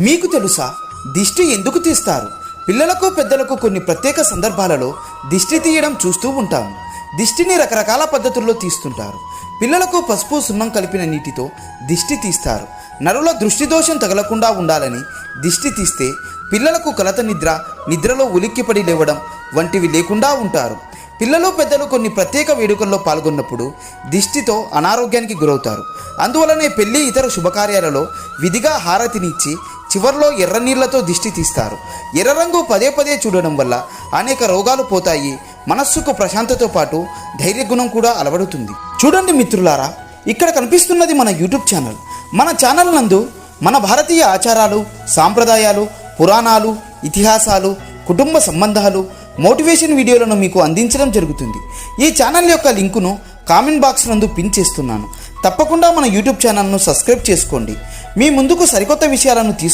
మీకు తెలుసా దిష్టి ఎందుకు తీస్తారు? పిల్లలకు పెద్దలకు కొన్ని ప్రత్యేక సందర్భాలలో దిష్టి తీయడం చూస్తూ ఉంటాము. దిష్టిని రకరకాల పద్ధతుల్లో తీస్తుంటారు. పిల్లలకు పసుపు సున్నం కలిపిన నీటితో దిష్టి తీస్తారు. నరుల దృష్టి దోషం తగలకుండా ఉండాలని దిష్టి తీస్తే పిల్లలకు కలత నిద్రలో ఉలిక్కిపడి లేవడం వంటివి లేకుండా ఉంటారు. పిల్లలు పెద్దలు కొన్ని ప్రత్యేక వేడుకల్లో పాల్గొన్నప్పుడు దిష్టితో అనారోగ్యానికి గురవుతారు. అందువలనే పెళ్లి ఇతర శుభకార్యాలలో విధిగా హారతినిచ్చి చివర్లో ఎర్ర నీళ్లతో దిష్టి తీస్తారు. ఎర్ర రంగు పదే పదే చూడడం వల్ల అనేక రోగాలు పోతాయి. మనస్సుకు ప్రశాంతతో పాటు ధైర్యగుణం కూడా అలవడుతుంది. చూడండి మిత్రులారా, ఇక్కడ కనిపిస్తున్నది మన యూట్యూబ్ ఛానల్. మన ఛానల్ నందు మన భారతీయ ఆచారాలు, సాంప్రదాయాలు, పురాణాలు, ఇతిహాసాలు, కుటుంబ సంబంధాలు, మోటివేషన్ వీడియోలను మీకు అందించడం జరుగుతుంది. ఈ ఛానల్ యొక్క లింకును కామెంట్ బాక్స్ నందు పిన్ చేస్తున్నాను. తప్పకుండా మన యూట్యూబ్ ఛానల్ను సబ్స్క్రైబ్ చేసుకోండి. మీ ముందుకు సరికొత్త విషయాలను